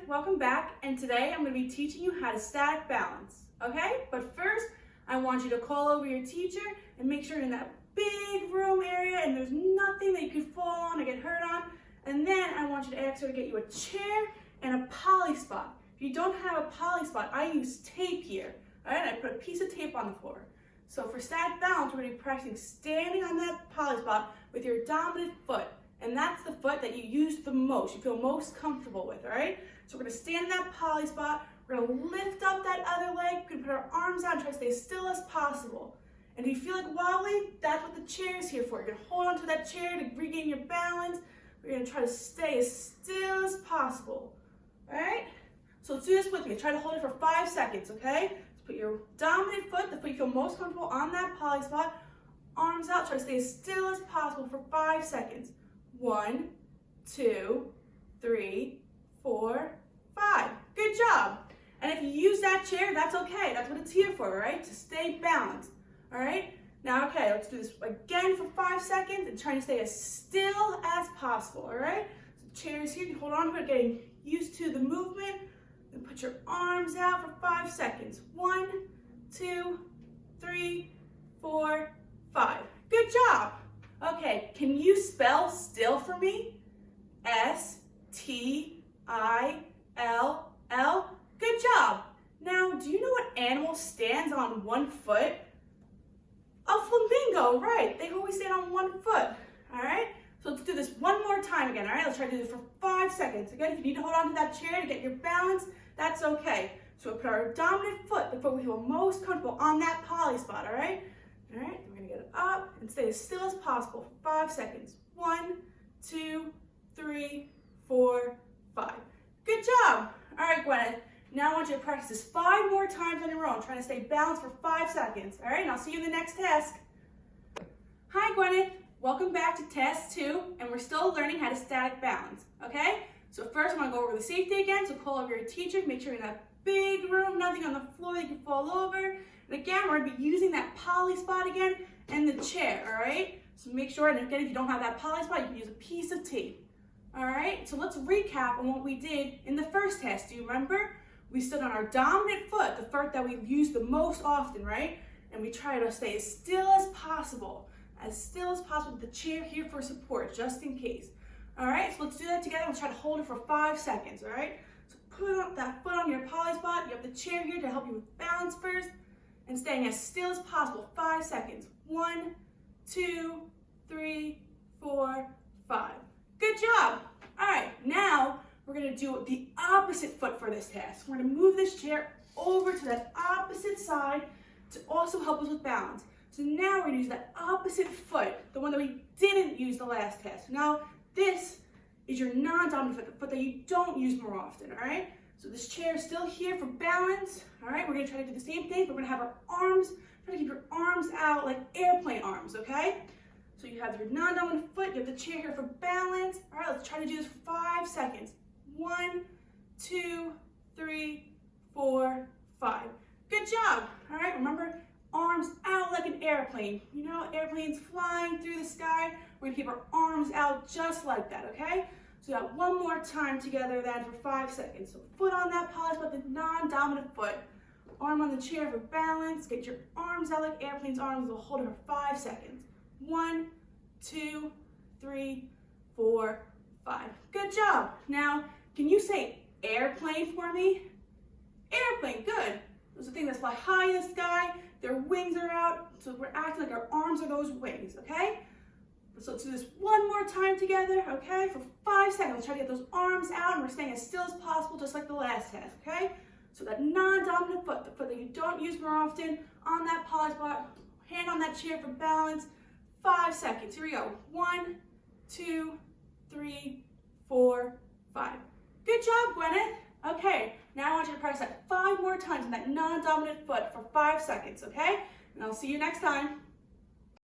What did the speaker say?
welcome back, and today I'm going to be teaching you how to static balance, okay? But first, I want you to call over your teacher and make sure you're in that big room area and there's nothing that you could fall on or get hurt on. And then I want you to ask her to get you a chair and a poly spot. If you don't have a poly spot, I use tape here, all right? I put a piece of tape on the floor. So for static balance, we're going to be practicing standing on that poly spot with your dominant foot. And that's the foot that you use the most, you feel most comfortable with, all right? So we're gonna stand in that poly spot, we're gonna lift up that other leg, we're gonna put our arms out and try to stay as still as possible. And if you feel like wobbly, that's what the chair is here for. You're gonna hold onto that chair to regain your balance. We're gonna try to stay as still as possible, all right? So let's do this with me. Try to hold it for 5 seconds, okay? Let's put your dominant foot, the foot you feel most comfortable, on that poly spot, arms out, try to stay as still as possible for 5 seconds. 1, 2, 3, 4, 5. Good job. And if you use that chair, that's okay. That's what it's here for, all right? To stay balanced, all right? Now, okay, let's do this again for 5 seconds and try to stay as still as possible, all right? So the chair is here. You hold on to it, getting used to the movement. Then put your arms out for 5 seconds. 1, 2, 3, 4, 5. Good job. Okay, can you spell still for me? S-T-I-L-L. Good job. Now, do you know what animal stands on one foot? A flamingo, right. They always stand on one foot, all right? So let's do this one more time again, all right? Let's try to do this for 5 seconds. Again, if you need to hold on to that chair to get your balance, that's okay. So we'll put our dominant foot, the foot we feel most comfortable, on that poly spot, all right? All right, we're gonna get it up and stay as still as possible for 5 seconds. 1, 2, 3, 4, 5. Good job. All right, Gwyneth. Now I want you to practice this 5 more times on your own, trying to stay balanced for 5 seconds. All right, and I'll see you in the next task. Hi, Gwyneth. Welcome back to task 2, and we're still learning how to static balance, okay? So first I'm gonna go over the safety again, so call over your teacher, make sure you're in that big room, nothing on the floor that you can fall over. And again, we're gonna be using that poly spot again and the chair, all right? So make sure, and again, if you don't have that poly spot, you can use a piece of tape, all right? So let's recap on what we did in the first test. Do you remember? We stood on our dominant foot, the foot that we use the most often, right? And we try to stay as still as possible with the chair here for support, just in case. All right, so let's do that together. We'll try to hold it for 5 seconds, all right? So put up that foot on your poly spot. You have the chair here to help you with balance first. And staying as still as possible, 5 seconds. 1, 2, 3, 4, 5. Good job. All right, now we're gonna do the opposite foot for this task. We're gonna move this chair over to that opposite side to also help us with balance. So now we're gonna use that opposite foot, the one that we didn't use the last task. Now this is your non-dominant foot, the foot that you don't use more often, all right? So this chair is still here for balance. All right, we're gonna try to do the same thing, but we're gonna have our arms, try to keep your arms out like airplane arms, okay? So you have your non-dominant foot, you have the chair here for balance. All right, let's try to do this for 5 seconds. 1, 2, 3, 4, 5. Good job. All right, remember, arms out like an airplane. You know, airplanes flying through the sky. We're gonna keep our arms out just like that, okay? So we got one more time together then for 5 seconds. So foot on that poly spot, the non-dominant foot. Arm on the chair for balance. Get your arms out like airplanes' arms. We'll hold it for 5 seconds. 1, 2, 3, 4, 5. Good job. Now, can you say airplane for me? Airplane, good. Those are things that fly high in the sky. Their wings are out, so we're acting like our arms are those wings, okay? So let's do this one more time together, okay? For 5 seconds, let's try to get those arms out, and we're staying as still as possible, just like the last test, okay? So that non-dominant foot, the foot that you don't use more often, on that poly spot, hand on that chair for balance. 5 seconds, here we go. 1, 2, 3, 4, 5. Good job, Gwyneth. Okay, now I want you to practice that 5 more times on that non-dominant foot for 5 seconds, okay? And I'll see you next time.